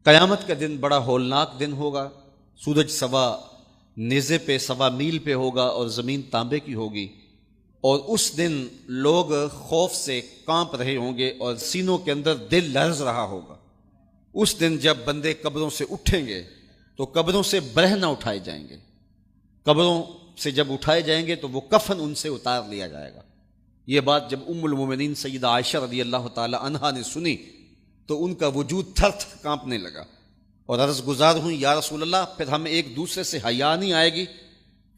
क़यामत का दिन बड़ा हौलनाक दिन होगा। सूरज सवा नेज़े पे, सवा मील पे होगा और ज़मीन तांबे की होगी। और उस दिन लोग खौफ से कांप रहे होंगे और सीनों के अंदर दिल लर्ज रहा होगा। उस दिन जब बंदे कब्रों से उठेंगे तो कब्रों से बरह ना उठाए जाएंगे। कब्रों से जब उठाए जाएंगे तो वो कफन उनसे उतार लिया जाएगा। ये बात जब उम्मुल मोमिनीन सैयदा आयशा रज़ी अल्लाह ताला अन्हा ने सुनी तो उनका वजूद थर थर कांपने लगा और अर्ज़ गुजार हुई, या रसूल अल्लाह, फिर हमें एक दूसरे से हया नहीं आएगी?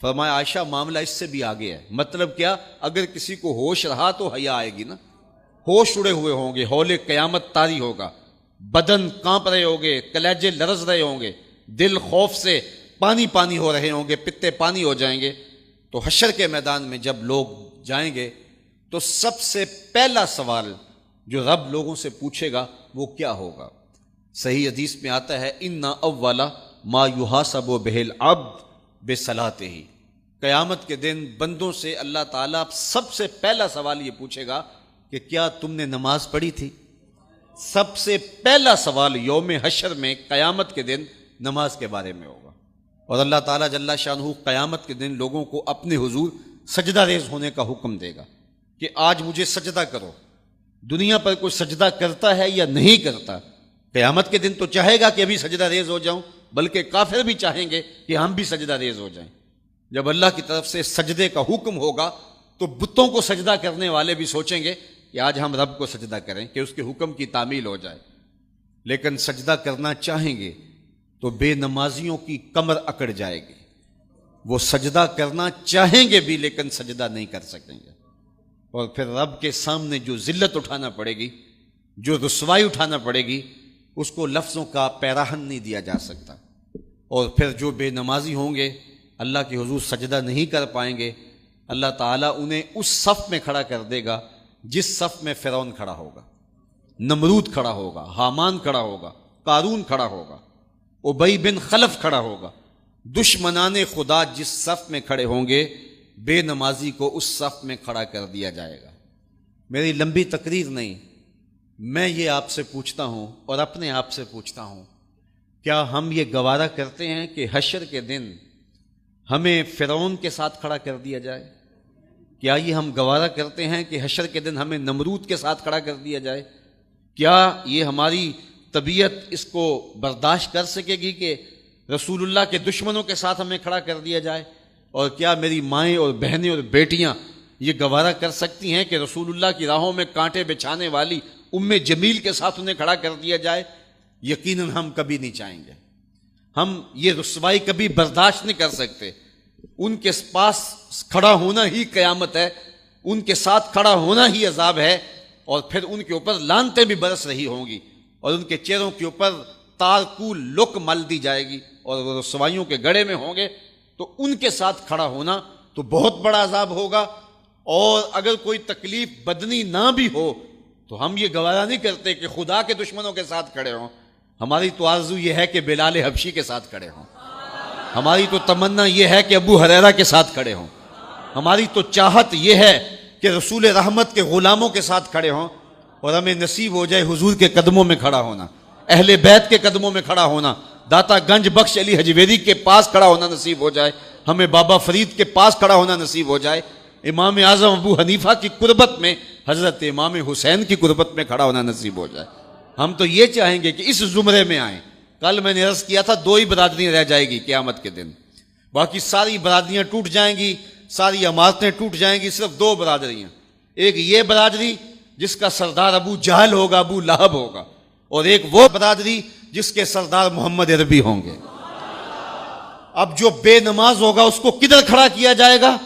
फरमाया, आयशा, मामला इससे भी आगे है। मतलब क्या? अगर किसी को होश रहा तो हया आएगी ना। होश उड़े हुए होंगे, हौले क़यामत तारी होगा, बदन कांप रहे होंगे, कलेजे लरज रहे होंगे, दिल खौफ से पानी पानी हो रहे होंगे, पित्ते पानी हो जाएंगे। तो हशर के मैदान में जब लोग जाएंगे तो सबसे पहला सवाल जो रब लोगों से पूछेगा वो क्या होगा? सही हदीस में आता है, इन्ना अव्वला मा युहासबु बिहिल अब्द बिसलाते ही। क़यामत के दिन बंदों से अल्लाह ताला सबसे पहला सवाल ये पूछेगा कि क्या तुमने नमाज पढ़ी थी? सबसे पहला सवाल यौम हशर में क़यामत के दिन नमाज के बारे में होगा। और अल्लाह ताला जल्ला शानहू क़यामत के दिन लोगों को अपने हुजूर सजदा रेज होने का हुक्म देगा कि आज मुझे सजदा करो। दुनिया पर कोई सजदा करता है या नहीं करता? क़यामत के दिन तो चाहेगा कि अभी सजदा रेज हो जाऊं, बल्कि काफिर भी चाहेंगे कि हम भी सजदा रेज हो जाएं। जब अल्लाह की तरफ से सजदे का हुक्म होगा तो बुतों को सजदा करने वाले भी सोचेंगे कि आज हम रब को सजदा करें कि उसके हुक्म की तामील हो जाए। लेकिन सजदा करना चाहेंगे तो बेनमाजियों की कमर अकड़ जाएगी। वो सजदा करना चाहेंगे भी लेकिन सजदा नहीं कर सकेंगे। और फिर रब के सामने जो जिल्लत उठाना पड़ेगी, जो रुसवाई उठाना पड़ेगी, उसको लफ्ज़ों का पैराहन नहीं दिया जा सकता। और फिर जो बेनमाजी होंगे, अल्लाह के हुजूर सजदा नहीं कर पाएंगे, अल्लाह ताला उन्हें उस सफ़ में खड़ा कर देगा जिस सफ़ में फ़िरौन खड़ा होगा, नमरूद खड़ा होगा, हामान खड़ा होगा, कारून खड़ा होगा, उबई बिन खलफ खड़ा होगा। दुश्मनाने खुदा जिस सफ़ में खड़े होंगे, बेनमाजी को उस सफ़ में खड़ा कर दिया जाएगा। मेरी लंबी तकरीर नहीं, मैं ये आपसे पूछता हूँ और अपने आप से पूछता हूँ, क्या हम ये गवारा करते हैं कि हशर के दिन हमें फ़िरौन के साथ खड़ा कर दिया जाए? क्या ये हम गवारा करते हैं कि हशर के दिन हमें नमरूद के साथ खड़ा कर दिया जाए? क्या ये हमारी तबीयत इसको बर्दाश्त कर सकेगी कि रसूलुल्लाह के दुश्मनों के साथ हमें खड़ा कर दिया जाए? और क्या मेरी माएँ और बहनें और बेटियाँ ये गवारा कर सकती हैं कि रसूलुल्लाह की राहों में कांटे बिछाने वाली उम्मे जमील के साथ उन्हें खड़ा कर दिया जाए? यकीनन हम कभी नहीं चाहेंगे। हम ये रुसवाई कभी बर्दाश्त नहीं कर सकते। उनके पास खड़ा होना ही क़यामत है, उनके साथ खड़ा होना ही अजाब है। और फिर उनके ऊपर लानतें भी बरस रही होंगी और उनके चेहरों के ऊपर तारकूल लुक मल दी जाएगी और वो रुसवाइयों के गड़े में होंगे। तो उनके साथ खड़ा होना तो बहुत बड़ा अजाब होगा। और अगर कोई तकलीफ बदनी ना भी हो तो हम ये गवारा नहीं करते कि खुदा के दुश्मनों के साथ खड़े हों। हमारी तो आरज़ू ये है कि बिलाल हबशी के साथ खड़े हों। हमारी तो तमन्ना ये है कि अबू हुरैरा के साथ खड़े हों। हमारी तो चाहत ये है कि रसूल रहमत के ग़ुलामों के साथ खड़े हों। और हमें नसीब हो जाए हुजूर के कदमों में खड़ा होना, अहले बैत के कदमों में खड़ा होना, दाता गंज बख्श अली हजवेरी के पास खड़ा होना नसीब हो जाए, हमें बाबा फरीद के पास खड़ा होना नसीब हो जाए, इमाम आज़म अबू हनीफा की कुर्बत में, हज़रत इमाम हुसैन की कुर्बत में खड़ा होना नसीब हो जाए। हम तो ये चाहेंगे कि इस ज़ुमरे में आएँ। कल मैंने अर्ज़ किया था 2 ही बरादरियाँ रह जाएगी क़यामत के दिन, बाकी सारी बरादरियाँ टूट जाएंगी, सारी इमारतें टूट जाएंगी। सिर्फ 2 बरादरियाँ, एक ये बरादरी जिसका सरदार अबू जहल होगा, अबू लहब होगा, और एक वो बरादरी जिसके सरदार मोहम्मद अरबी होंगे। अब जो बेनमाज होगा उसको किधर खड़ा किया जाएगा?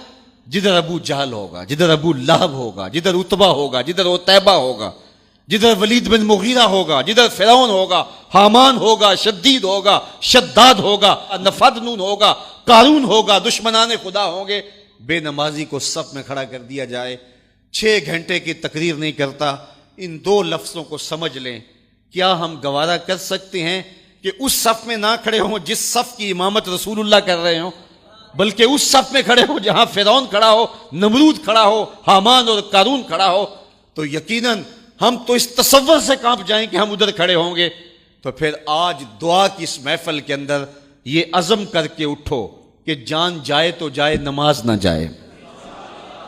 जिधर अबू जहल होगा, जिधर अबू लहब होगा, जिधर उतबा होगा, जिधर उतैबा होगा, जिधर वलीद बिन मुगीरा होगा, जिधर फ़िरौन होगा, हामान होगा, शद्दीद होगा, शद्दाद होगा, नफदनून होगा, कारून होगा, दुश्मनाने खुदा होंगे। बेनमाजी को सफ़ में खड़ा कर दिया जाए। 6 घंटे की तकरीर नहीं करता, इन 2 लफ्ज़ों को समझ लें। क्या हम गवारा कर सकते हैं कि उस सफ़ में ना खड़े हों जिस सफ़ की इमामत रसूलुल्लाह कर रहे हों, बल्कि उस सफ़ में खड़े हों जहां फ़िरौन खड़ा हो, नमरूद खड़ा हो, हामान और कारून खड़ा हो? तो यकीनन हम तो इस तसव्वुर से कांप जाएं कि हम उधर खड़े होंगे तो फिर आज दुआ की इस महफिल के अंदर ये अज़म करके उठो कि जान जाए तो जाए, नमाज ना जाए।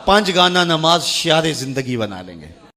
5 गाना नमाज शियारे जिंदगी बना लेंगे।